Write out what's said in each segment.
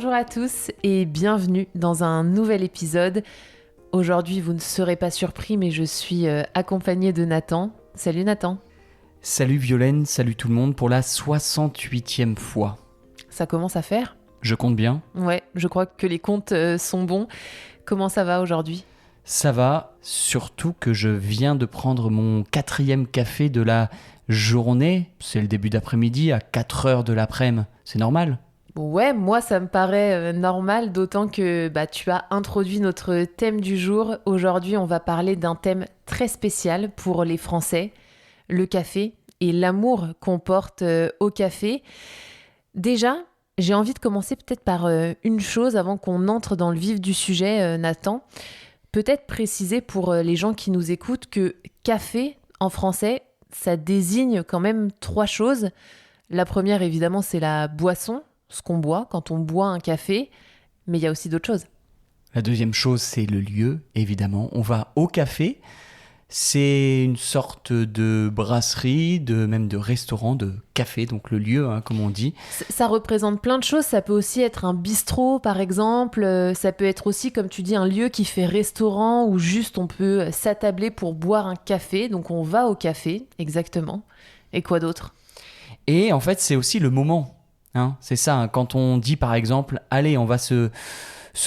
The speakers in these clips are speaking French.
Bonjour à tous et bienvenue dans un nouvel épisode. Aujourd'hui, vous ne serez pas surpris, mais je suis accompagnée de Nathan. Salut Nathan. Salut Violaine, salut tout le monde pour la 68e fois. Ça commence à faire ? Je compte bien. Ouais, je crois que les comptes sont bons. Comment ça va aujourd'hui ? Ça va, surtout que je viens de prendre mon 4e café de la journée. C'est le début d'après-midi, à 4h de l'après-midi. C'est normal ? Ouais, moi ça me paraît normal, d'autant que tu as introduit notre thème du jour. Aujourd'hui, on va parler d'un thème très spécial pour les Français, le café et l'amour qu'on porte au café. Déjà, j'ai envie de commencer peut-être par une chose avant qu'on entre dans le vif du sujet, Nathan. Peut-être préciser pour les gens qui nous écoutent que café, en français, ça désigne quand même 3 choses. La première, évidemment, c'est la boisson, ce qu'on boit quand on boit un café, mais il y a aussi d'autres choses. La deuxième chose, c'est le lieu, évidemment. On va au café. C'est une sorte de brasserie, même de restaurant, de café, donc le lieu, comme on dit. Ça représente plein de choses. Ça peut aussi être un bistrot, par exemple. Ça peut être aussi, comme tu dis, un lieu qui fait restaurant ou juste on peut s'attabler pour boire un café. Donc on va au café, exactement. Et quoi d'autre ? Et en fait, c'est aussi le moment. C'est ça, quand on dit par exemple, allez, on va se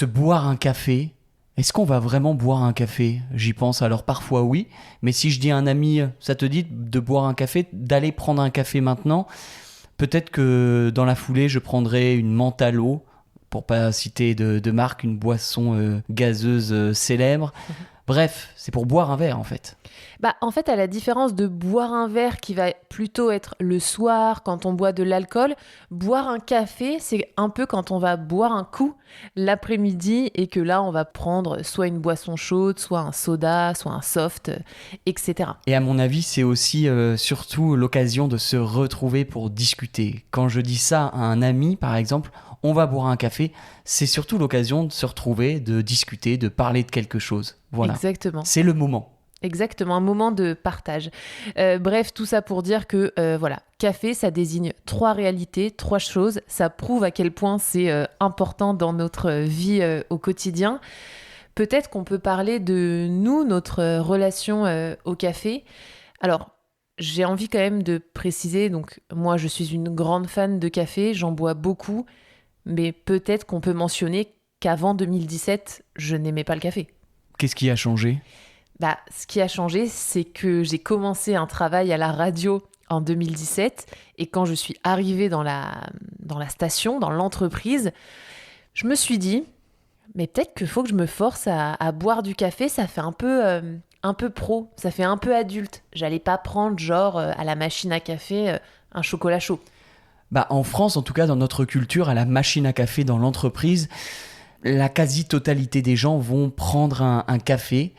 boire un café. Est-ce qu'on va vraiment boire un café ? J'y pense alors parfois oui, mais si je dis à un ami, ça te dit de boire un café, d'aller prendre un café maintenant, peut-être que dans la foulée, je prendrai une menthe à l'eau, pour pas citer de marque, une boisson gazeuse célèbre. Bref, c'est pour boire un verre en fait. En fait, à la différence de boire un verre qui va plutôt être le soir quand on boit de l'alcool, boire un café, c'est un peu quand on va boire un coup l'après-midi et que là, on va prendre soit une boisson chaude, soit un soda, soit un soft, etc. Et à mon avis, c'est aussi surtout l'occasion de se retrouver pour discuter. Quand je dis ça à un ami, par exemple, on va boire un café, c'est surtout l'occasion de se retrouver, de discuter, de parler de quelque chose. Voilà. Exactement. C'est le moment. Exactement, un moment de partage. Bref, tout ça pour dire que, café, ça désigne 3 réalités, 3 choses. Ça prouve à quel point c'est important dans notre vie au quotidien. Peut-être qu'on peut parler de nous, notre relation au café. Alors, j'ai envie quand même de préciser, donc moi, je suis une grande fan de café, j'en bois beaucoup, mais peut-être qu'on peut mentionner qu'avant 2017, je n'aimais pas le café. Qu'est-ce qui a changé ? Ce qui a changé, c'est que j'ai commencé un travail à la radio en 2017 et quand je suis arrivée dans la station, dans l'entreprise, je me suis dit, mais peut-être qu'il faut que je me force à boire du café, ça fait un peu pro, ça fait un peu adulte. J'allais pas prendre genre à la machine à café un chocolat chaud. En France, en tout cas dans notre culture, à la machine à café dans l'entreprise, la quasi-totalité des gens vont prendre un café.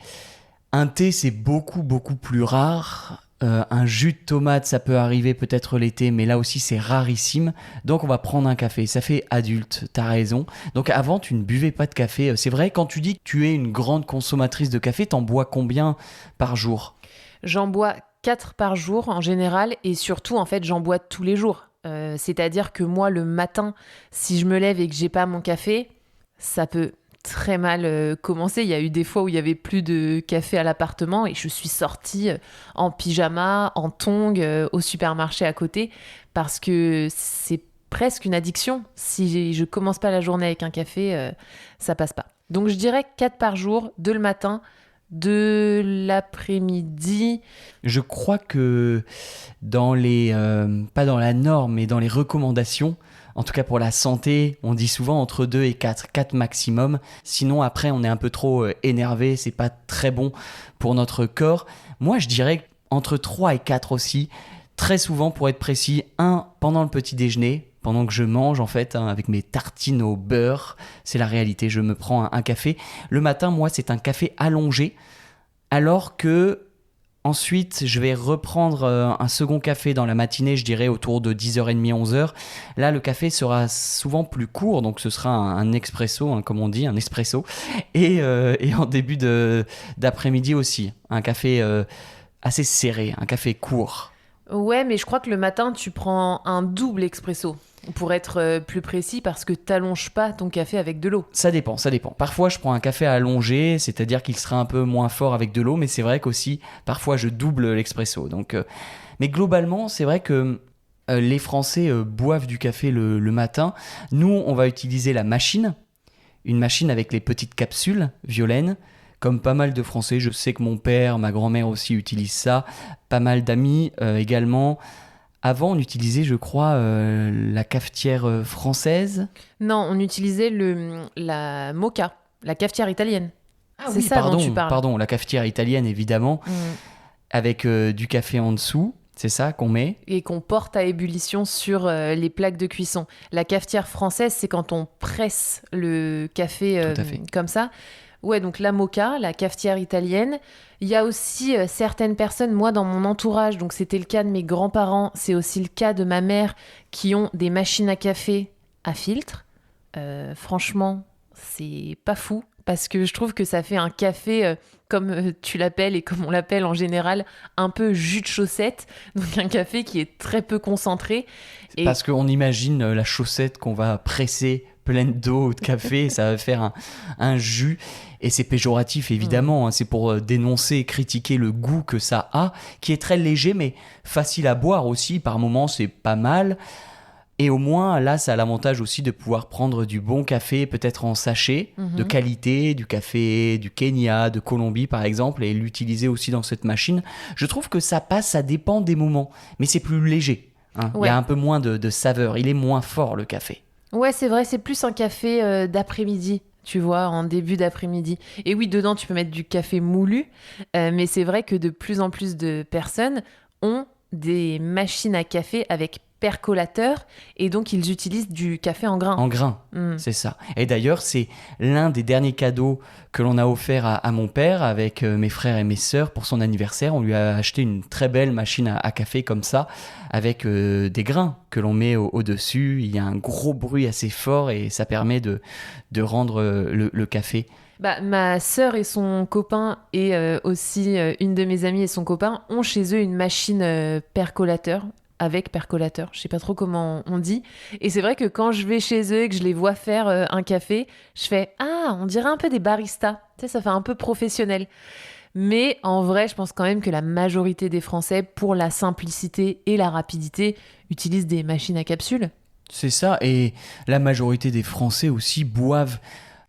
Un thé, c'est beaucoup, beaucoup plus rare. Un jus de tomate, ça peut arriver peut-être l'été, mais là aussi, c'est rarissime. Donc, on va prendre un café. Ça fait adulte, t'as raison. Donc, avant, tu ne buvais pas de café. C'est vrai, quand tu dis que tu es une grande consommatrice de café, t'en bois combien par jour ? J'en bois 4 par jour en général et surtout, en fait, j'en bois tous les jours. C'est-à-dire que moi, le matin, si je me lève et que j'ai pas mon café, ça peut très mal commencé. Il y a eu des fois où il y avait plus de café à l'appartement et je suis sortie en pyjama, en tongs au supermarché à côté parce que c'est presque une addiction. Si je commence pas la journée avec un café, ça passe pas. Donc je dirais 4 par jour, 2 le matin, 2 l'après-midi. Je crois que dans les pas dans la norme, mais dans les recommandations, en tout cas pour la santé, on dit souvent entre 2 et 4 maximum. Sinon après on est un peu trop énervé, c'est pas très bon pour notre corps. Moi je dirais entre 3 et 4 aussi. Très souvent pour être précis, 1 pendant le petit déjeuner, pendant que je mange en fait, avec mes tartines au beurre. C'est la réalité, je me prends un café. Le matin, moi c'est un café allongé, alors que ensuite, je vais reprendre un second café dans la matinée, je dirais autour de 10h30, 11h. Là, le café sera souvent plus court, donc ce sera un expresso, comme on dit, un espresso. Et en début d'après-midi aussi, un café assez serré, un café court. Ouais, mais je crois que le matin, tu prends un double expresso. Pour être plus précis, parce que t'allonges pas ton café avec de l'eau. Ça dépend. Parfois, je prends un café allongé, c'est-à-dire qu'il sera un peu moins fort avec de l'eau, mais c'est vrai qu'aussi, parfois, je double l'expresso. Donc, mais globalement, c'est vrai que les Français boivent du café le matin. Nous, on va utiliser la machine, une machine avec les petites capsules violaines, comme pas mal de Français. Je sais que mon père, ma grand-mère aussi utilisent ça, pas mal d'amis également. Avant, on utilisait, je crois, la cafetière française. Non, on utilisait la moka, la cafetière italienne. Ah C'est oui, ça dont tu parles. pardon, la cafetière italienne, évidemment, Mm. avec du café en dessous. C'est ça qu'on met. Et qu'on porte à ébullition sur les plaques de cuisson. La cafetière française, c'est quand on presse le café Tout à fait. comme ça. Ouais, donc la moka, la cafetière italienne. Il y a aussi certaines personnes, moi dans mon entourage, donc c'était le cas de mes grands-parents, c'est aussi le cas de ma mère, qui ont des machines à café à filtre. Franchement, c'est pas fou, parce que je trouve que ça fait un café, comme tu l'appelles et comme on l'appelle en général, un peu jus de chaussette. Donc un café qui est très peu concentré. Et Parce qu'on imagine la chaussette qu'on va presser pleine d'eau ou de café, et ça va faire un jus. Et c'est péjoratif, évidemment. Hein. C'est pour dénoncer et critiquer le goût que ça a, qui est très léger, mais facile à boire aussi. Par moments, c'est pas mal. Et au moins, là, ça a l'avantage aussi de pouvoir prendre du bon café, peut-être en sachet, de qualité, du café du Kenya, de Colombie, par exemple, et l'utiliser aussi dans cette machine. Je trouve que ça passe, ça dépend des moments. Mais c'est plus léger. Hein. Ouais. Il y a un peu moins de saveur. Il est moins fort, le café. ouais, c'est vrai, c'est plus un café d'après-midi, tu vois, en début d'après-midi. Et oui, dedans, tu peux mettre du café moulu, mais c'est vrai que de plus en plus de personnes ont des machines à café avec percolateur, et donc ils utilisent du café en grains. En grains, Mm. c'est ça. Et d'ailleurs, c'est l'un des derniers cadeaux que l'on a offert à mon père avec mes frères et mes sœurs pour son anniversaire. On lui a acheté une très belle machine à café comme ça, avec des grains que l'on met au-dessus. Il y a un gros bruit assez fort et ça permet de rendre le café. Bah, ma sœur et son copain, et aussi une de mes amies et son copain, ont chez eux une machine percolateur, avec percolateur, je sais pas trop comment on dit. Et c'est vrai que quand je vais chez eux et que je les vois faire un café, je fais « Ah, on dirait un peu des baristas ». Tu sais, ça fait un peu professionnel. Mais en vrai, je pense quand même que la majorité des Français, pour la simplicité et la rapidité, utilisent des machines à capsules. C'est ça, et la majorité des Français aussi boivent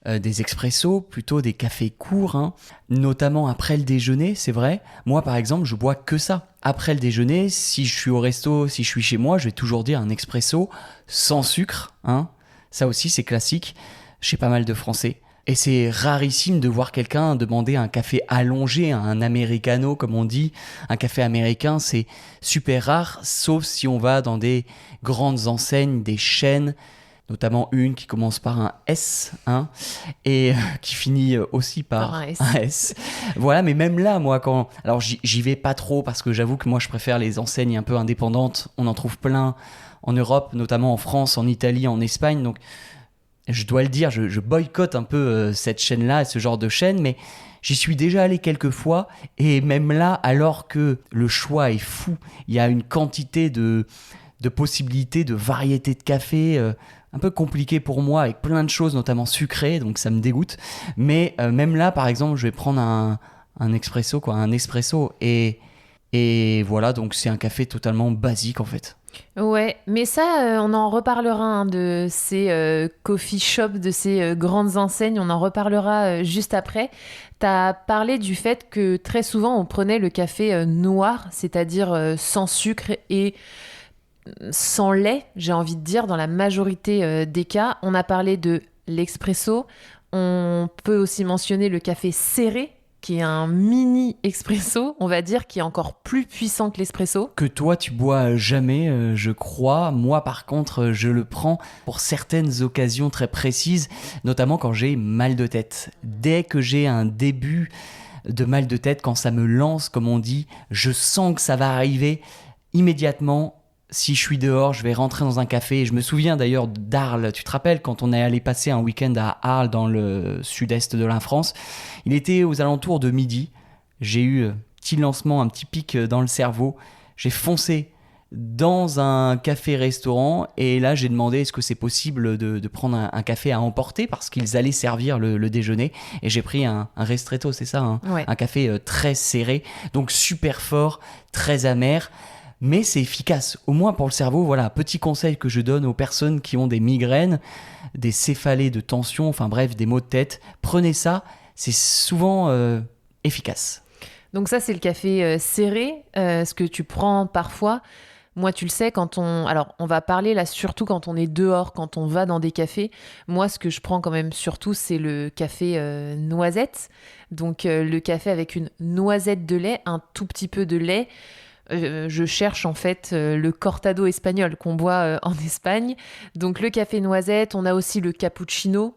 des expressos, plutôt des cafés courts, hein, notamment après le déjeuner, c'est vrai. Moi, par exemple, je bois que ça. Après le déjeuner, si je suis au resto, si je suis chez moi, je vais toujours dire un expresso sans sucre. Hein. Ça aussi, c'est classique chez pas mal de Français. Et c'est rarissime de voir quelqu'un demander un café allongé, un americano comme on dit. Un café américain, c'est super rare, sauf si on va dans des grandes enseignes, des chaînes, notamment une qui commence par un S, hein, et qui finit aussi par un S. un S. Voilà, mais même là, moi, alors j'y vais pas trop parce que j'avoue que moi, je préfère les enseignes un peu indépendantes. On en trouve plein en Europe, notamment en France, en Italie, en Espagne. Donc, je dois le dire, je boycotte un peu cette chaîne-là, ce genre de chaîne, mais j'y suis déjà allé quelques fois, et même là, alors que le choix est fou, il y a une quantité de possibilités, de variétés de café, un peu compliqué pour moi, avec plein de choses, notamment sucrées, donc ça me dégoûte. Mais même là, par exemple, je vais prendre un expresso, et voilà, donc c'est un café totalement basique en fait. Ouais, mais ça, on en reparlera hein, de ces coffee shops, de ces grandes enseignes, on en reparlera juste après. T'as parlé du fait que très souvent on prenait le café noir, c'est-à-dire sans sucre et sans lait, j'ai envie de dire, dans la majorité des cas. On a parlé de l'expresso, on peut aussi mentionner le café serré, qui est un mini expresso, on va dire, qui est encore plus puissant que l'espresso. Que toi, tu bois jamais, je crois. Moi, par contre, je le prends pour certaines occasions très précises, notamment quand j'ai mal de tête. Dès que j'ai un début de mal de tête, quand ça me lance, comme on dit, je sens que ça va arriver immédiatement. Si je suis dehors, je vais rentrer dans un café. Je me souviens d'ailleurs d'Arles. Tu te rappelles quand on est allé passer un week-end à Arles, dans le sud-est de la France? Il était aux alentours de midi. J'ai eu un petit lancement, un petit pic dans le cerveau. J'ai foncé dans un café-restaurant et là j'ai demandé est-ce que c'est possible de prendre un café à emporter parce qu'ils allaient servir le déjeuner et j'ai pris un ristretto, c'est ça, Ouais. un café très serré, donc super fort, très amer, mais c'est efficace, au moins pour le cerveau. Voilà, petit conseil que je donne aux personnes qui ont des migraines, des céphalées de tension, enfin bref, des maux de tête, prenez ça, c'est souvent efficace. Donc ça, c'est le café serré, ce que tu prends parfois. Moi, tu le sais, Alors, on va parler là surtout quand on est dehors, quand on va dans des cafés. Moi, ce que je prends quand même surtout, c'est le café noisette. Donc, le café avec une noisette de lait, un tout petit peu de lait. Je cherche en fait le cortado espagnol qu'on boit en Espagne. Donc, le café noisette. On a aussi le cappuccino,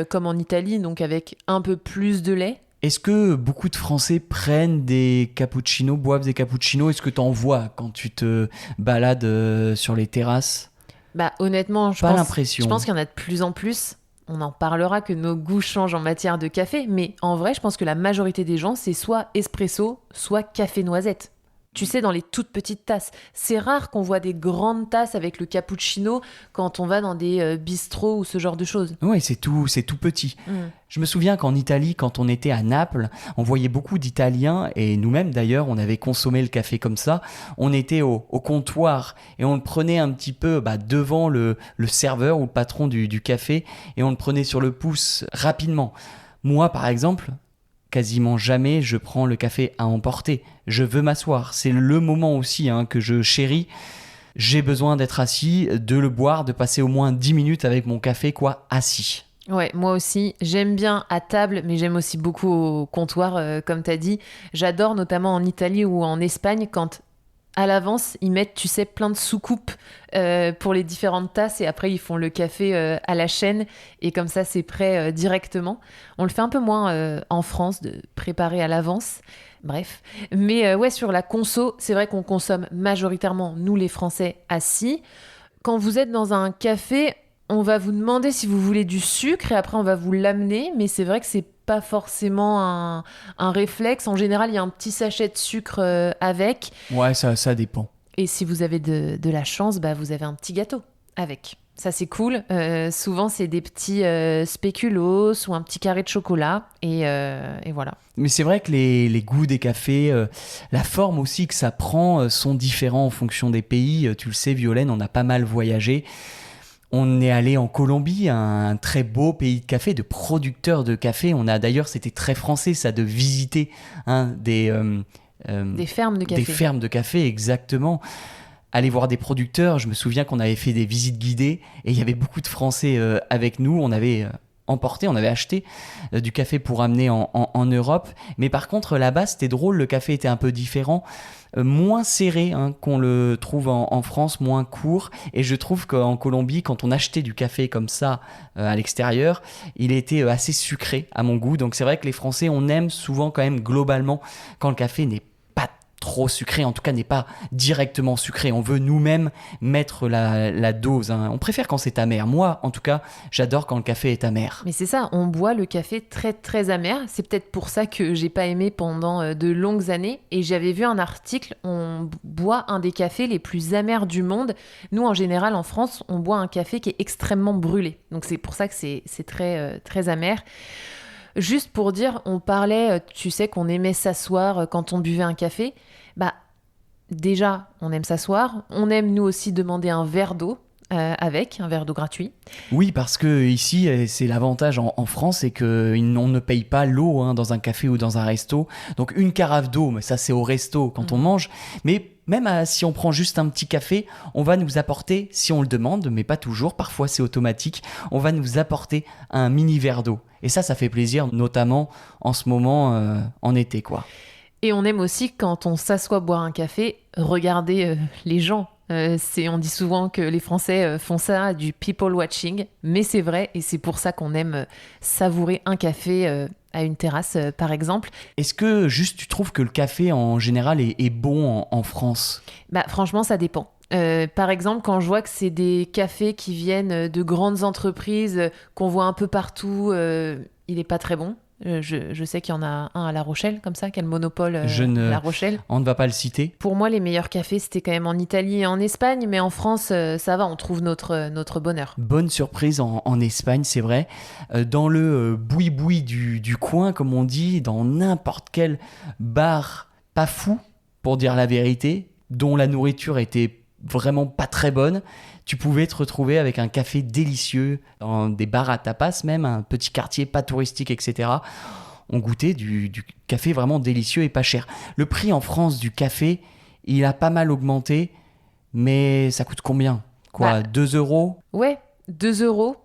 comme en Italie, donc avec un peu plus de lait. Est-ce que beaucoup de Français prennent des cappuccinos, boivent des cappuccinos? Est-ce que tu en vois quand tu te balades sur les terrasses? Bah, honnêtement, Pas l'impression. je pense qu'il y en a de plus en plus. On en parlera que nos goûts changent en matière de café, mais en vrai, je pense que la majorité des gens, c'est soit espresso, soit café noisette. Tu sais, dans les toutes petites tasses. C'est rare qu'on voit des grandes tasses avec le cappuccino quand on va dans des bistrots ou ce genre de choses. Oui, c'est tout petit. Je me souviens qu'en Italie, quand on était à Naples, on voyait beaucoup d'Italiens, et nous-mêmes d'ailleurs, on avait consommé le café comme ça. On était au comptoir et on le prenait un petit peu devant le serveur ou le patron du café, et on le prenait sur le pouce rapidement. Moi, par exemple, quasiment jamais je prends le café à emporter. Je veux m'asseoir. C'est le moment aussi que je chéris. J'ai besoin d'être assis, de le boire, de passer au moins 10 minutes avec mon café, assis. Ouais, moi aussi, j'aime bien à table, mais j'aime aussi beaucoup au comptoir, comme t'as dit. J'adore notamment en Italie ou en Espagne quand à l'avance, ils mettent, tu sais, plein de soucoupes pour les différentes tasses et après, ils font le café à la chaîne et comme ça, c'est prêt directement. On le fait un peu moins en France de préparer à l'avance. Bref. Mais ouais, sur la conso, c'est vrai qu'on consomme majoritairement, nous les Français, assis. Quand vous êtes dans un café, on va vous demander si vous voulez du sucre et après, on va vous l'amener. Mais c'est vrai que c'est pas forcément un réflexe. En général, il y a un petit sachet de sucre avec. Ouais, ça dépend. Et si vous avez de la chance, vous avez un petit gâteau avec. Ça, c'est cool. Souvent, c'est des petits spéculoos ou un petit carré de chocolat. Et voilà. Mais c'est vrai que les goûts des cafés, la forme aussi que ça prend sont différents en fonction des pays. Tu le sais, Violaine, on a pas mal voyagé. On est allé en Colombie, un très beau pays de café, de producteurs de café. On a d'ailleurs, c'était très français ça, de visiter des fermes de café. Des fermes de café, exactement. Aller voir des producteurs. Je me souviens qu'on avait fait des visites guidées et il y avait beaucoup de Français avec nous. On avait on avait acheté du café pour amener en Europe. Mais par contre, là-bas, c'était drôle, le café était un peu différent. Moins serré qu'on le trouve en France, moins court. Et je trouve qu'en Colombie, quand on achetait du café comme ça à l'extérieur, il était assez sucré à mon goût. Donc c'est vrai que les Français, on aime souvent quand même globalement quand le café n'est pas trop sucré, en tout cas n'est pas directement sucré. On veut nous-mêmes mettre la dose. On préfère quand c'est amer. Moi, en tout cas, j'adore quand le café est amer. Mais c'est ça, on boit le café très très amer. C'est peut-être pour ça que j'ai pas aimé pendant de longues années. Et j'avais vu un article, on boit un des cafés les plus amers du monde. Nous, en général, en France, on boit un café qui est extrêmement brûlé. Donc c'est pour ça que c'est très très amer. Juste pour dire, on parlait, tu sais, qu'on aimait s'asseoir quand on buvait un café. Déjà, on aime s'asseoir. On aime, nous aussi, demander un verre d'eau avec, un verre d'eau gratuit. Oui, parce que ici, c'est l'avantage en France, c'est qu'on ne paye pas l'eau dans un café ou dans un resto. Donc une carafe d'eau, mais ça c'est au resto quand on mange. Mais même si on prend juste un petit café, on va nous apporter, si on le demande, mais pas toujours, parfois c'est automatique, on va nous apporter un mini verre d'eau. Et ça fait plaisir, notamment en ce moment, en été, Et on aime aussi, quand on s'assoit boire un café, regarder les gens. On dit souvent que les Français font ça, du people watching, mais c'est vrai et c'est pour ça qu'on aime savourer un café à une terrasse, par exemple. Est-ce que juste tu trouves que le café en général est bon en France ? Franchement, ça dépend. Par exemple, quand je vois que c'est des cafés qui viennent de grandes entreprises qu'on voit un peu partout, il n'est pas très bon. Je sais qu'il y en a un à La Rochelle, comme ça, qui a le monopole La Rochelle. On ne va pas le citer. Pour moi, les meilleurs cafés, c'était quand même en Italie et en Espagne, mais en France, ça va, on trouve notre bonheur. Bonne surprise en Espagne, c'est vrai. Dans le boui-boui du coin, comme on dit, dans n'importe quel bar pas fou, pour dire la vérité, dont la nourriture était vraiment pas très bonne, tu pouvais te retrouver avec un café délicieux, dans des bars à tapas même, un petit quartier pas touristique, etc. On goûtait du café vraiment délicieux et pas cher. Le prix en France du café, il a pas mal augmenté, mais ça coûte combien ? 2 euros ? Ouais, 2 euros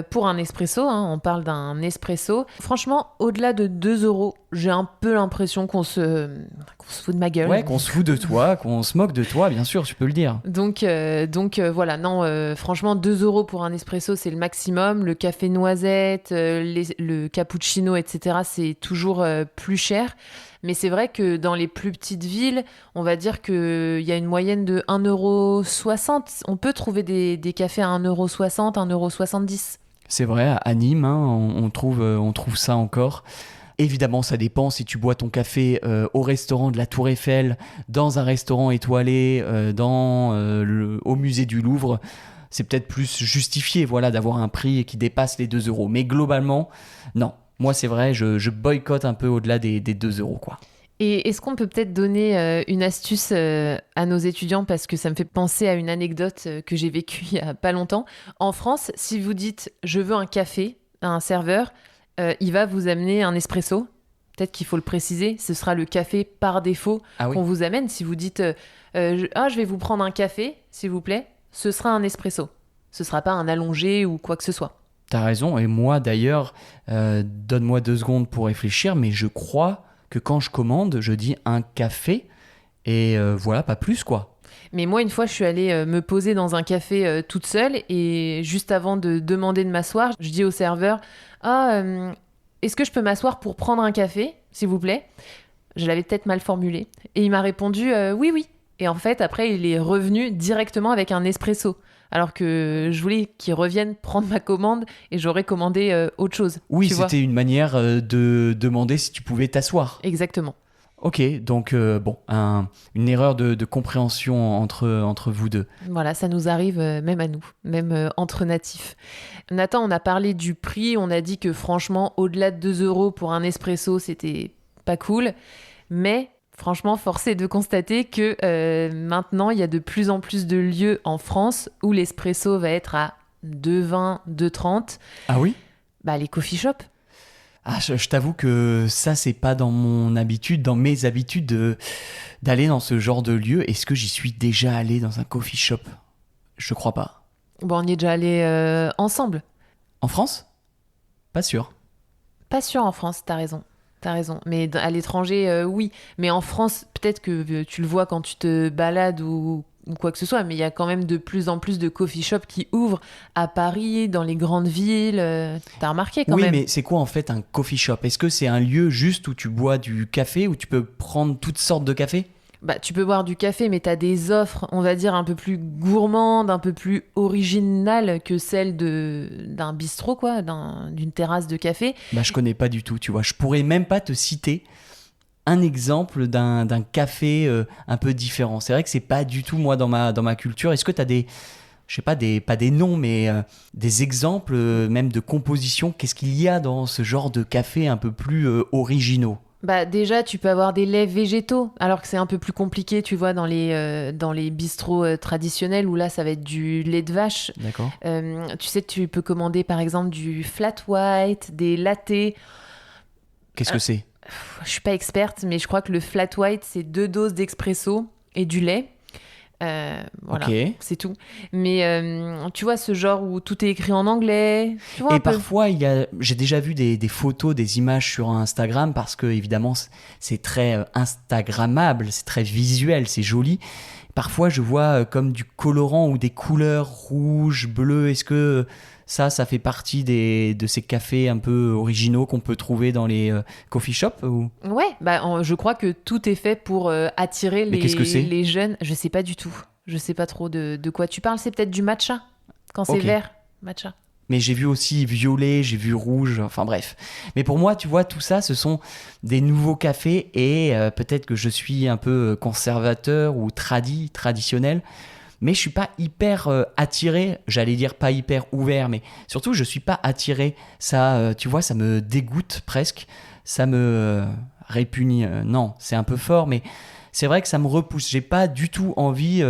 pour un espresso, hein, on parle d'un espresso. Franchement, au-delà de 2 euros, j'ai un peu l'impression qu'on se fout de ma gueule. Ouais, qu'on se fout de toi, qu'on se moque de toi, bien sûr, tu peux le dire. Donc voilà, non, franchement, 2 euros pour un espresso, c'est le maximum. Le café noisette, le cappuccino, etc., c'est toujours plus cher. Mais c'est vrai que dans les plus petites villes, on va dire qu'il y a une moyenne de 1,60 €. On peut trouver des cafés à 1,60 €, 1,70 €. C'est vrai, à Nîmes, hein, on trouve ça encore. Évidemment, ça dépend si tu bois ton café au restaurant de la Tour Eiffel, dans un restaurant étoilé, au musée du Louvre. C'est peut-être plus justifié d'avoir un prix qui dépasse les 2 euros. Mais globalement, non. Moi, c'est vrai, je boycotte un peu au-delà des 2 euros, quoi. Et est-ce qu'on peut peut-être donner une astuce à nos étudiants, parce que ça me fait penser à une anecdote que j'ai vécue il y a pas longtemps. En France, si vous dites « je veux un café », à un serveur, il va vous amener un espresso. Peut-être qu'il faut le préciser, ce sera le café par défaut qu'on vous amène. Si vous dites je vais vous prendre un café, s'il vous plaît », ce sera un espresso. Ce sera pas un allongé ou quoi que ce soit. T'as raison, et moi d'ailleurs, donne-moi 2 secondes pour réfléchir, mais je crois que quand je commande, je dis un café, et voilà, pas plus, quoi. Mais moi, une fois, je suis allée me poser dans un café toute seule, et juste avant de demander de m'asseoir, je dis au serveur « est-ce que je peux m'asseoir pour prendre un café, s'il vous plaît ?» Je l'avais peut-être mal formulé. Et il m'a répondu « oui, oui ». Et en fait, après, il est revenu directement avec un espresso. Alors que je voulais qu'il revienne prendre ma commande et j'aurais commandé autre chose. Oui, c'était une manière de demander si tu pouvais t'asseoir. Exactement. Ok, donc une erreur de compréhension entre vous deux. Voilà, ça nous arrive même à nous, même entre natifs. Nathan, on a parlé du prix, on a dit que franchement, au-delà de 2 euros pour un espresso, c'était pas cool. Mais franchement, force est de constater que maintenant, il y a de plus en plus de lieux en France où l'espresso va être à 2,20, 2,30. Ah oui ? Les coffee shops. Ah, je t'avoue que ça, c'est pas dans mes habitudes d'aller dans ce genre de lieu. Est-ce que j'y suis déjà allé dans un coffee shop ? Je crois pas. Bon, on y est déjà allé ensemble. En France ? Pas sûr. Pas sûr en France, t'as raison. Mais à l'étranger, oui. Mais en France, peut-être que tu le vois quand tu te balades ou quoi que ce soit, mais il y a quand même de plus en plus de coffee shops qui ouvrent à Paris, dans les grandes villes. T'as remarqué quand même. Oui, mais c'est quoi en fait un coffee shop ? Est-ce que c'est un lieu juste où tu bois du café, où tu peux prendre toutes sortes de café ? Tu peux boire du café, mais t'as des offres, on va dire, un peu plus gourmandes, un peu plus originales que celles d'un bistrot, quoi, d'une terrasse de café. Je connais pas du tout, tu vois. Je pourrais même pas te citer un exemple d'un café un peu différent. C'est vrai que c'est pas du tout, moi, dans ma culture. Est-ce que t'as je sais pas, pas des noms, mais des exemples même de composition ? Qu'est-ce qu'il y a dans ce genre de café un peu plus originaux ? Déjà, tu peux avoir des laits végétaux, alors que c'est un peu plus compliqué, tu vois, dans les bistrots traditionnels, où là, ça va être du lait de vache. D'accord. Tu sais, tu peux commander, par exemple, du flat white, des lattés. Qu'est-ce que c'est ? Je suis pas experte, mais je crois que le flat white, c'est 2 doses d'expresso et du lait. Voilà, okay. C'est tout. Mais tu vois, ce genre où tout est écrit en anglais. Tu vois, et parfois, j'ai déjà vu des photos, des images sur Instagram, parce que évidemment, c'est très Instagrammable, c'est très visuel, c'est joli. Parfois, je vois comme du colorant ou des couleurs rouges, bleues. Est-ce que ça fait partie de ces cafés un peu originaux qu'on peut trouver dans les coffee shops ou... Ouais, je crois que tout est fait pour attirer les jeunes. Je sais pas du tout. Je sais pas trop de quoi tu parles. C'est peut-être du matcha, quand c'est vert. Matcha. Mais j'ai vu aussi violet, j'ai vu rouge, enfin bref. Mais pour moi, tu vois, tout ça, ce sont des nouveaux cafés et peut-être que je suis un peu conservateur ou traditionnel, mais je suis pas hyper attiré, j'allais dire pas hyper ouvert, mais surtout je suis pas attiré. Ça, tu vois, ça me dégoûte presque, ça me répugne. Non, c'est un peu fort, mais c'est vrai que ça me repousse. J'ai pas du tout envie,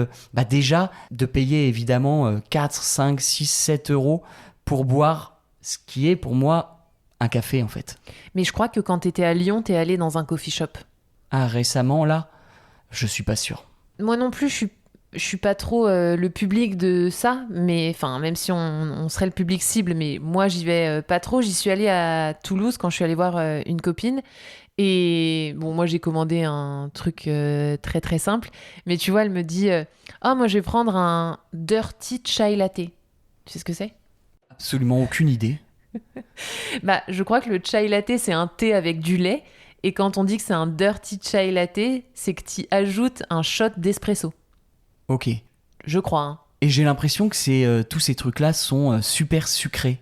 déjà, de payer évidemment 4, 5, 6, 7 euros pour boire ce qui est pour moi un café en fait. Mais je crois que quand t'étais à Lyon, t'es allé dans un coffee shop. Ah, récemment là, je suis pas sûr. Moi non plus, je suis pas trop le public de ça, mais enfin, même si on serait le public cible, mais moi j'y vais pas trop. J'y suis allée à Toulouse quand je suis allée voir une copine. Et bon, moi j'ai commandé un truc très très simple, mais tu vois, elle me dit oh, moi je vais prendre un dirty chai latte. Tu sais ce que c'est? Absolument aucune idée. Bah, je crois que le chai latte c'est un thé avec du lait, et quand on dit que c'est un dirty chai latte, c'est que tu ajoutes un shot d'espresso. Ok. Je crois, hein. Et j'ai l'impression que tous ces trucs-là sont super sucrés.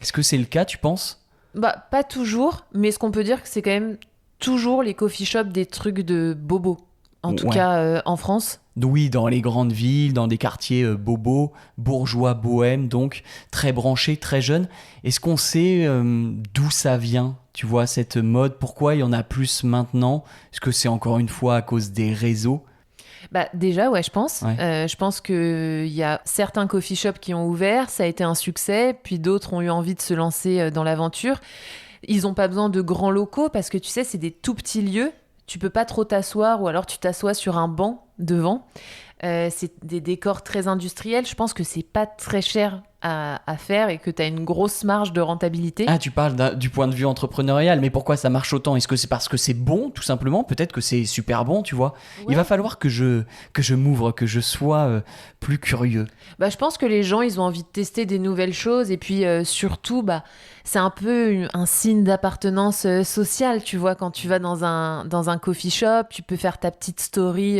Est-ce que c'est le cas, tu penses? Bah, pas toujours, mais ce qu'on peut dire, que c'est quand même toujours les coffee shops des trucs de bobo. En tout Ouais. cas, en France. Oui, dans les grandes villes, dans des quartiers bobos, bourgeois, bohèmes, donc très branchés, très jeunes. Est-ce qu'on sait d'où ça vient, tu vois, cette mode? Pourquoi il y en a plus maintenant? Est-ce que c'est encore une fois à cause des réseaux? Bah, déjà, ouais, je pense. Ouais. Je pense qu'il y a certains coffee shops qui ont ouvert, ça a été un succès, puis d'autres ont eu envie de se lancer dans l'aventure. Ils n'ont pas besoin de grands locaux parce que tu sais, c'est des tout petits lieux. Tu peux pas trop t'asseoir ou alors tu t'assois sur un banc devant. C'est des décors très industriels. Je pense que c'est pas très cher à faire et que tu as une grosse marge de rentabilité. Ah, tu parles du point de vue entrepreneurial, mais pourquoi ça marche autant? Est-ce que c'est parce que c'est bon, tout simplement? Peut-être que c'est super bon, tu vois. Ouais. Il va falloir que je m'ouvre, que je sois plus curieux. Bah, je pense que les gens, ils ont envie de tester des nouvelles choses et puis surtout, bah, c'est un peu un signe d'appartenance sociale, tu vois, quand tu vas dans un coffee shop, tu peux faire ta petite story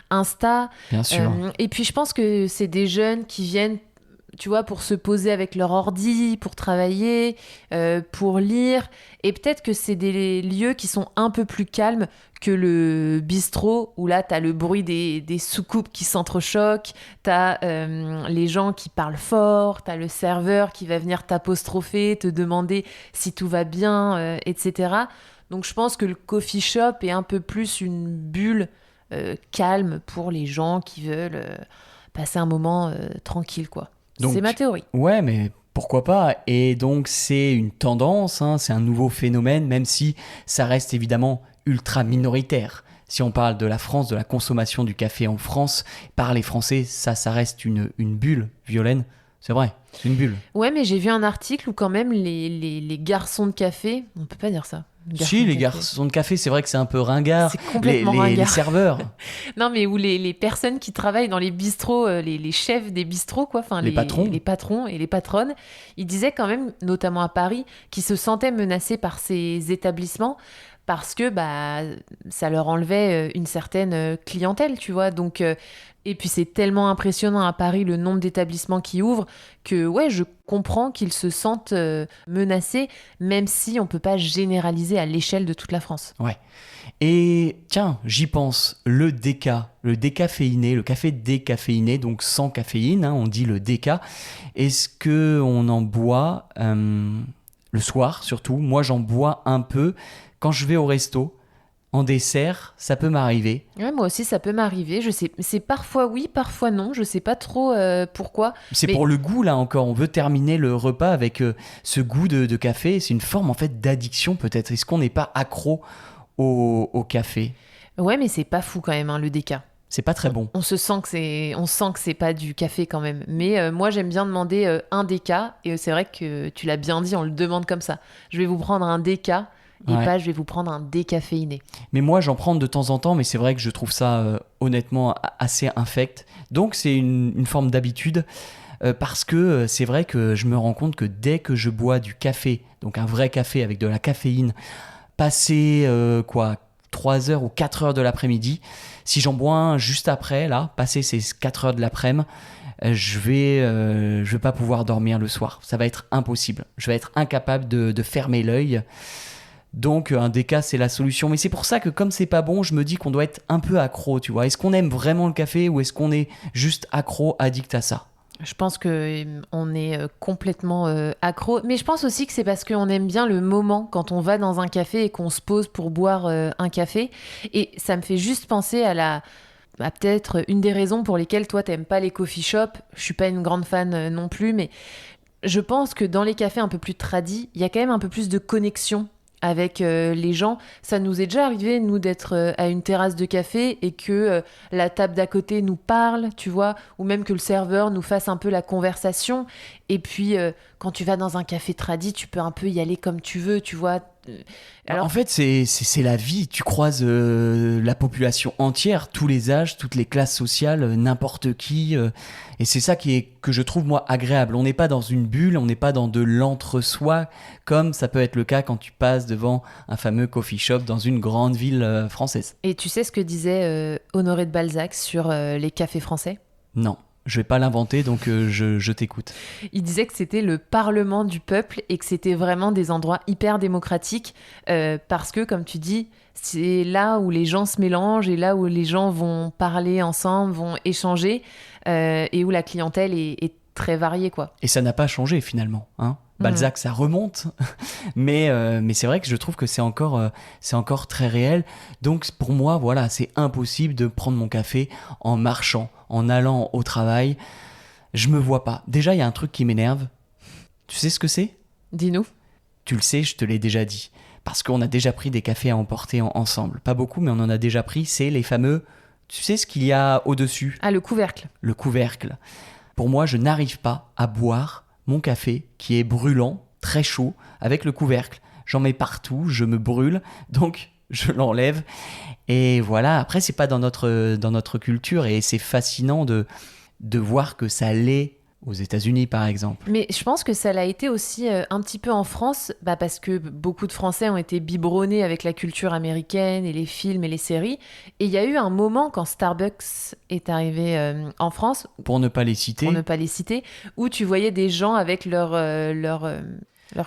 Insta. Bien sûr. Et puis je pense que c'est des jeunes qui viennent, tu vois, pour se poser avec leur ordi, pour travailler, pour lire. Et peut-être que c'est des lieux qui sont un peu plus calmes que le bistrot, où là, t'as le bruit des soucoupes qui s'entrechoquent, t'as les gens qui parlent fort, t'as le serveur qui va venir t'apostropher, te demander si tout va bien, etc. Donc je pense que le coffee shop est un peu plus une bulle calme pour les gens qui veulent passer un moment tranquille, quoi. Donc, c'est ma théorie. Ouais, mais pourquoi pas? Et donc, c'est une tendance, hein, c'est un nouveau phénomène, même si ça reste évidemment ultra minoritaire. Si on parle de la France, de la consommation du café en France, par les Français, ça reste une bulle, Violaine. C'est vrai, c'est une bulle. Ouais, mais j'ai vu un article où quand même les garçons de café, on peut pas dire ça. Si, les garçons de café, c'est vrai que c'est un peu ringard. C'est complètement ringard. Les serveurs. Non, mais où les personnes qui travaillent dans les bistrots, les chefs des bistrots, quoi, enfin Les patrons. les patrons et les patronnes, ils disaient quand même, notamment à Paris, qu'ils se sentaient menacés par ces établissements parce que bah ça leur enlevait une certaine clientèle, tu vois. Donc et puis c'est tellement impressionnant à Paris le nombre d'établissements qui ouvrent que ouais, je comprends qu'ils se sentent menacés, même si on peut pas généraliser à l'échelle de toute la France. Ouais. Et tiens, j'y pense, le déca, le décaféiné, le café décaféiné, donc sans caféine, hein, on dit le déca. Est-ce que on en boit le soir surtout? Moi, j'en bois un peu quand je vais au resto. En dessert, ça peut m'arriver. Ouais, moi aussi, ça peut m'arriver. Je sais, c'est parfois oui, parfois non. Je sais pas trop pourquoi. C'est Mais- pour le goût, là encore. On veut terminer le repas avec ce goût de café. C'est une forme, en fait, d'addiction, peut-être. Est-ce qu'on n'est pas accro au café? Ouais, mais c'est pas fou quand même, hein, le déca. C'est pas très bon. On sent que c'est pas du café quand même. Mais moi, j'aime bien demander un déca. Et c'est vrai que tu l'as bien dit, on le demande comme ça. Je vais vous prendre un déca et Ouais. pas je vais vous prendre un décaféiné. Mais moi, j'en prends de temps en temps, mais c'est vrai que je trouve ça honnêtement assez infect. Donc, c'est une forme d'habitude parce que c'est vrai que je me rends compte que dès que je bois du café, donc un vrai café avec de la caféine, passé 3 heures ou 4 heures de l'après-midi, si j'en bois un juste après, là, passer ces 4 heures de l'après-midi, je vais pas pouvoir dormir le soir. Ça va être impossible. Je vais être incapable de fermer l'œil. Donc un déca, c'est la solution. Mais c'est pour ça que comme c'est pas bon, je me dis qu'on doit être un peu accro, tu vois. Est-ce qu'on aime vraiment le café ou est-ce qu'on est juste accro, addict à ça? Je pense que on est complètement accro, mais je pense aussi que c'est parce qu'on aime bien le moment quand on va dans un café et qu'on se pose pour boire un café. Et ça me fait juste penser à peut-être une des raisons pour lesquelles toi t'aimes pas les coffee shops. Je suis pas une grande fan non plus, mais je pense que dans les cafés un peu plus tradis, il y a quand même un peu plus de connexion avec les gens. Ça nous est déjà arrivé, nous, d'être à une terrasse de café et que la table d'à côté nous parle, tu vois, ou même que le serveur nous fasse un peu la conversation. Et puis, quand tu vas dans un café tradi, tu peux un peu y aller comme tu veux, tu vois. En fait, c'est la vie. Tu croises la population entière, tous les âges, toutes les classes sociales, n'importe qui. Et c'est ça que je trouve, moi, agréable. On n'est pas dans une bulle, on n'est pas dans de l'entre-soi, comme ça peut être le cas quand tu passes devant un fameux coffee shop dans une grande ville française. Et tu sais ce que disait Honoré de Balzac sur les cafés français ? Non. Je vais pas l'inventer, donc je t'écoute. Il disait que c'était le parlement du peuple et que c'était vraiment des endroits hyper démocratiques parce que, comme tu dis, c'est là où les gens se mélangent et là où les gens vont parler ensemble, vont échanger et où la clientèle est très variée, quoi. Et ça n'a pas changé finalement, hein. Balzac, ça remonte, mais c'est vrai que je trouve que c'est encore très réel. Donc pour moi, voilà, c'est impossible de prendre mon café en marchant, en allant au travail. Je me vois pas. Déjà, il y a un truc qui m'énerve. Tu sais ce que c'est ? Dis-nous. Tu le sais, je te l'ai déjà dit. Parce qu'on a déjà pris des cafés à emporter ensemble. Pas beaucoup, mais on en a déjà pris. C'est les fameux... Tu sais ce qu'il y a au-dessus ? Ah, le couvercle. Le couvercle. Pour moi, je n'arrive pas à boire mon café qui est brûlant, très chaud, avec le couvercle. J'en mets partout, je me brûle, donc je l'enlève. Et voilà, après, c'est pas dans notre culture et c'est fascinant de voir que ça l'est aux États-Unis, par exemple. Mais je pense que ça l'a été aussi un petit peu en France, parce que beaucoup de Français ont été biberonnés avec la culture américaine et les films et les séries. Et il y a eu un moment quand Starbucks est arrivé en France, pour ne pas les citer, où tu voyais des gens avec leur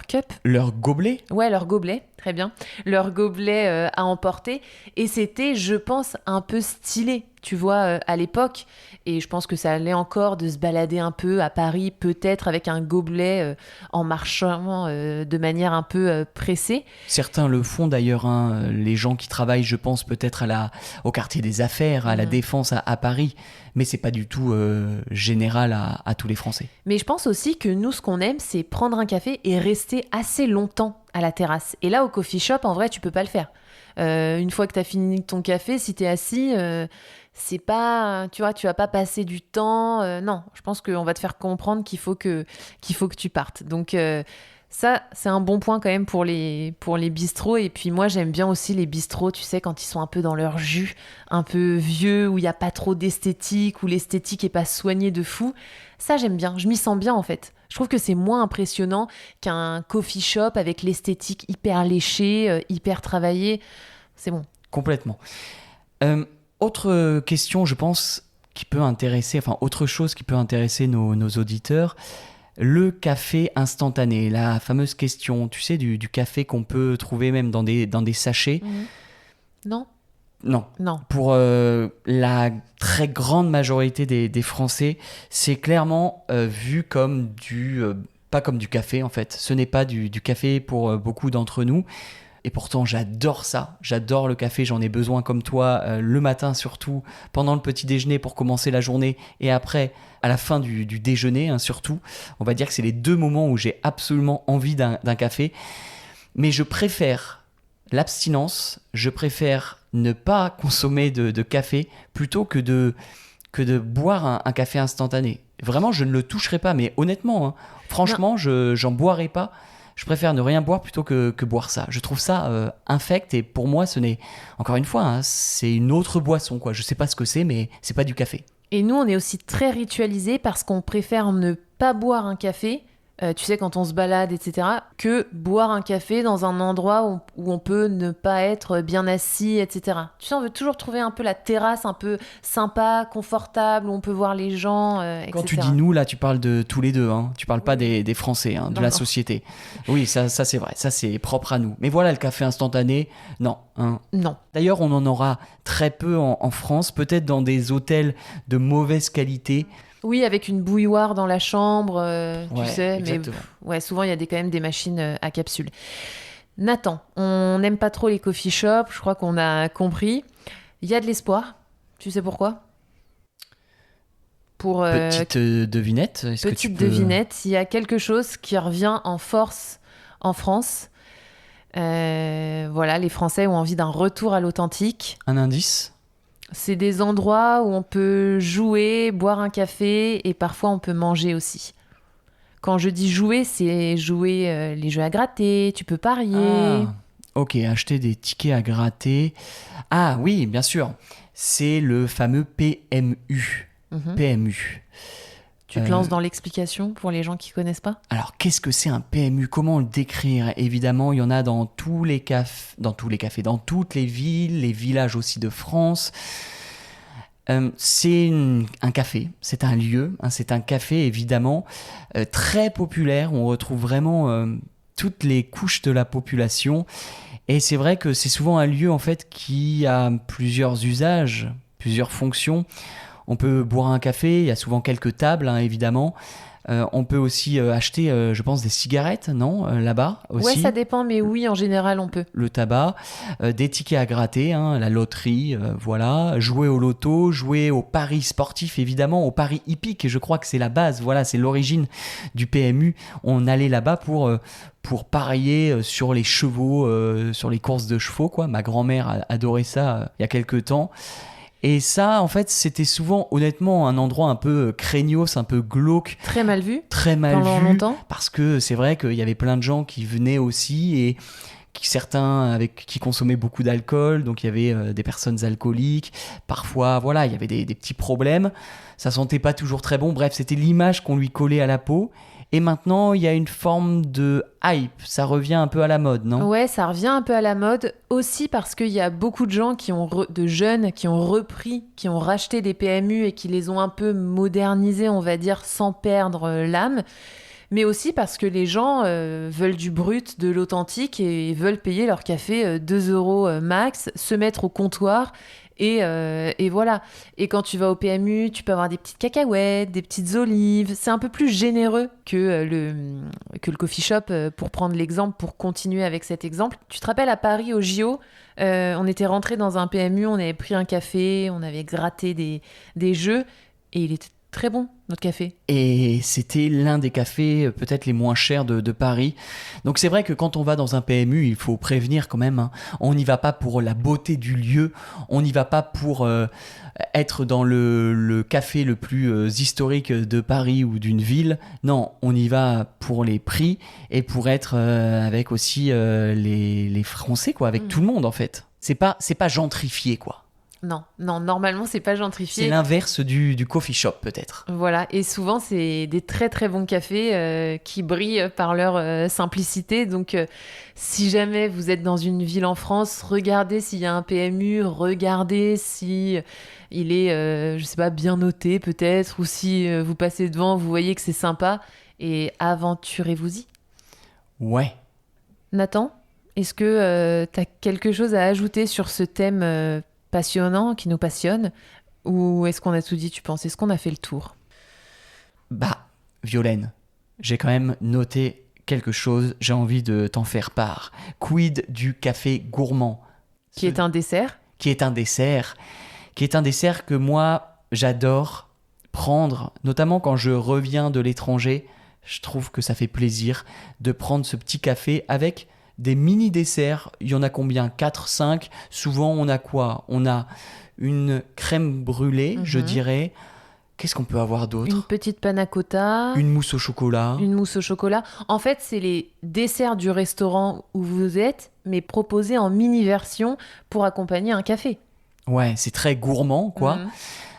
cup. Leur gobelet ? Ouais, leur gobelet, très bien. Leur gobelet à emporter. Et c'était, je pense, un peu stylé, tu vois, à l'époque. Et je pense que ça allait encore de se balader un peu à Paris, peut-être avec un gobelet en marchant de manière un peu pressée. Certains le font d'ailleurs, hein. Les gens qui travaillent, je pense, peut-être au quartier des affaires, à la Défense à Paris. Mais c'est pas du tout général à tous les Français. Mais je pense aussi que nous, ce qu'on aime, c'est prendre un café et rester assez longtemps à la terrasse. Et là, au coffee shop, en vrai, tu peux pas le faire. Une fois que tu as fini ton café, si tu es assis, c'est pas, tu vois, tu vas pas passer du temps. Non, je pense qu'on va te faire comprendre qu'il faut que tu partes. Donc ça, c'est un bon point quand même pour les bistrots. Et puis moi, j'aime bien aussi les bistrots, tu sais, quand ils sont un peu dans leur jus, un peu vieux, où il n'y a pas trop d'esthétique, où l'esthétique est pas soignée de fou. Ça, j'aime bien. Je m'y sens bien, en fait. Je trouve que c'est moins impressionnant qu'un coffee shop avec l'esthétique hyper léchée, hyper travaillée. C'est bon. Complètement. Autre question, je pense, qui peut intéresser, enfin, autre chose qui peut intéresser nos auditeurs, le café instantané, la fameuse question, tu sais, du café qu'on peut trouver même dans des sachets. Non. Non. Pour la très grande majorité des Français, c'est clairement vu comme pas comme du café en fait. Ce n'est pas du café pour beaucoup d'entre nous. Et pourtant, j'adore ça. J'adore le café. J'en ai besoin comme toi, le matin surtout, pendant le petit déjeuner pour commencer la journée et après, à la fin du déjeuner, hein, surtout. On va dire que c'est les deux moments où j'ai absolument envie d'un café. Mais je préfère l'abstinence. Je préfère ne pas consommer de café plutôt que de boire un café instantané. Vraiment, je ne le toucherai pas. Mais honnêtement, hein, franchement, j'en boirai pas. Je préfère ne rien boire plutôt que boire ça. Je trouve ça infect et pour moi, ce n'est, encore une fois, hein, c'est une autre boisson, quoi. Je sais pas ce que c'est, mais c'est pas du café. Et nous, on est aussi très ritualisés parce qu'on préfère ne pas boire un café tu sais, quand on se balade, etc., que boire un café dans un endroit où on peut ne pas être bien assis, etc. Tu sais, on veut toujours trouver un peu la terrasse un peu sympa, confortable, où on peut voir les gens, Quand etc. tu dis nous, là, tu parles de tous les deux, hein. Tu parles pas Oui. des Français, hein, de Non, la non. société. Oui, ça c'est vrai, ça c'est propre à nous. Mais voilà, le café instantané, non. Hein. Non. D'ailleurs, on en aura très peu en France, peut-être dans des hôtels de mauvaise qualité. Oui, avec une bouilloire dans la chambre, tu Ouais, sais, mais exactement. ouais, souvent il y a quand même des machines à capsule. Nathan, on n'aime pas trop les coffee shops, je crois qu'on a compris. Il y a de l'espoir, tu sais pourquoi? Pour Petite devinette, est-ce que tu petite peux... devinette, il y a quelque chose qui revient en force en France. Voilà, les Français ont envie d'un retour à l'authentique. Un indice? C'est des endroits où on peut jouer, boire un café et parfois on peut manger aussi. Quand je dis jouer, c'est jouer les jeux à gratter, tu peux parier. Ah, ok, acheter des tickets à gratter. Ah oui, bien sûr, c'est le fameux PMU. Mhm. PMU. Tu te lances dans l'explication pour les gens qui connaissent pas? Alors, qu'est-ce que c'est un PMU? Comment le décrire? Évidemment, il y en a dans tous les cafés, dans toutes les villes, les villages aussi de France. C'est un café, c'est un lieu, hein, c'est un café évidemment très populaire. On retrouve vraiment toutes les couches de la population. Et c'est vrai que c'est souvent un lieu en fait qui a plusieurs usages, plusieurs fonctions. On peut boire un café, il y a souvent quelques tables, hein, évidemment. On peut aussi acheter, je pense, des cigarettes, non là-bas aussi. Ouais, ça dépend, mais oui, en général, on peut. Le tabac, des tickets à gratter, hein, la loterie, voilà. Jouer au loto, jouer au paris sportif, évidemment, au paris hippique. Et je crois que c'est la base, voilà, c'est l'origine du PMU. On allait là-bas pour parier sur les chevaux, sur les courses de chevaux, quoi. Ma grand-mère a adoré ça il y a quelques temps. Et ça, en fait, c'était souvent, honnêtement, un endroit un peu craignos, un peu glauque, Très mal vu très mal pendant vu, longtemps. parce que c'est vrai qu'il y avait plein de gens qui venaient aussi et certains qui consommaient beaucoup d'alcool, donc il y avait des personnes alcooliques. Parfois, voilà, il y avait des petits problèmes. Ça sentait pas toujours très bon. Bref, c'était l'image qu'on lui collait à la peau. Et maintenant, il y a une forme de hype. Ça revient un peu à la mode, non? Ouais, ça revient un peu à la mode aussi parce qu'il y a beaucoup de gens de jeunes qui ont repris, qui ont racheté des PMU et qui les ont un peu modernisés, on va dire, sans perdre l'âme. Mais aussi parce que les gens veulent du brut, de l'authentique et veulent payer leur café 2 euros max, se mettre au comptoir et voilà. Et quand tu vas au PMU, tu peux avoir des petites cacahuètes, des petites olives. C'est un peu plus généreux que le coffee shop, pour prendre l'exemple, pour continuer avec cet exemple. Tu te rappelles à Paris, au JO, on était rentré dans un PMU, on avait pris un café, on avait gratté des jeux et il était très bon, notre café. Et c'était l'un des cafés peut-être les moins chers de Paris. Donc c'est vrai que quand on va dans un PMU, il faut prévenir quand même, hein. On n'y va pas pour la beauté du lieu, on n'y va pas pour être dans le café le plus historique de Paris ou d'une ville. Non, on y va pour les prix et pour être avec aussi les Français, quoi, avec tout le monde en fait. C'est pas gentrifié, quoi. Non, normalement, c'est pas C'est gentrifié. l'inverse du coffee shop peut-être. Voilà, et souvent, c'est des très très bons cafés qui brillent par leur simplicité. Donc, si jamais vous êtes dans une ville en France, regardez s'il y a un PMU, regardez si il est, je sais pas, bien noté peut-être, ou si vous passez devant, vous voyez que c'est sympa, et aventurez-vous-y. Ouais. Nathan, est-ce que tu as quelque chose à ajouter sur ce thème passionnant qui nous passionne? Ou est-ce qu'on a tout dit, tu penses? Est-ce qu'on a fait le tour? Bah, Violaine, j'ai quand même noté quelque chose, j'ai envie de t'en faire part. Quid du café gourmand? Qui est un dessert? Qui est un dessert, que moi, j'adore prendre, notamment quand je reviens de l'étranger. Je trouve que ça fait plaisir de prendre ce petit café avec des mini-desserts. Il y en a combien? 4, 5. Souvent, on a quoi? On a une crème brûlée, je dirais. Qu'est-ce qu'on peut avoir d'autre? Une petite panna cotta, Une mousse au chocolat. une mousse au chocolat. En fait, c'est les desserts du restaurant où vous êtes, mais proposés en mini-version pour accompagner un café. Ouais, c'est très gourmand, quoi. Mhm.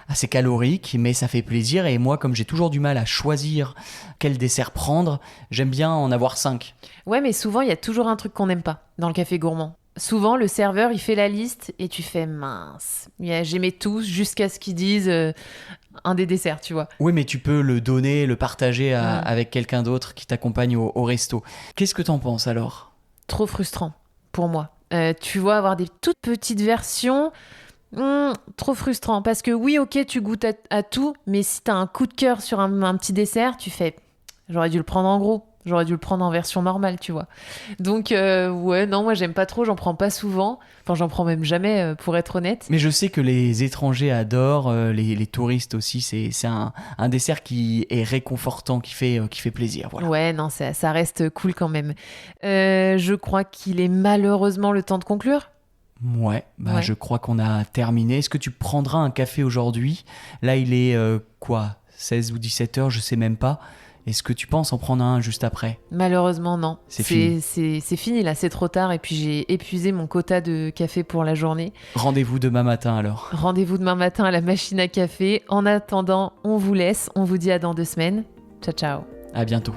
assez calorique, mais ça fait plaisir. Et moi, comme j'ai toujours du mal à choisir quel dessert prendre, j'aime bien en avoir 5. Ouais, mais souvent, il y a toujours un truc qu'on n'aime pas dans le café gourmand. Souvent, le serveur, il fait la liste et tu fais mince. J'aimais tous jusqu'à ce qu'ils disent un des desserts, tu vois. Oui, mais tu peux le donner, le partager Mm. avec quelqu'un d'autre qui t'accompagne au resto. Qu'est-ce que t'en penses alors? Trop frustrant pour moi. Tu vois, avoir des toutes petites versions, trop frustrant. Parce que oui, ok, tu goûtes à tout, mais si t'as un coup de cœur sur un petit dessert, tu fais, j'aurais dû le prendre en gros. J'aurais dû le prendre en version normale, tu vois. Donc, ouais, non, moi, j'aime pas trop, j'en prends pas souvent. Enfin, j'en prends même jamais, pour être honnête. Mais je sais que les étrangers adorent, les touristes aussi. C'est un dessert qui est réconfortant, qui fait plaisir. Voilà. Ouais, non, ça reste cool quand même. Je crois qu'il est malheureusement le temps de conclure. Ouais, bah Ouais. je crois qu'on a terminé. Est-ce que tu prendras un café aujourd'hui? Là, il est quoi? 16 ou 17 heures, je sais même pas. Est-ce que tu penses en prendre un juste après? Malheureusement, non. C'est fini. C'est fini, là, c'est trop tard. Et puis, j'ai épuisé mon quota de café pour la journée. Rendez-vous demain matin alors. Rendez-vous demain matin à la machine à café. En attendant, on vous laisse. On vous dit à dans 2 semaines. Ciao, ciao. À bientôt.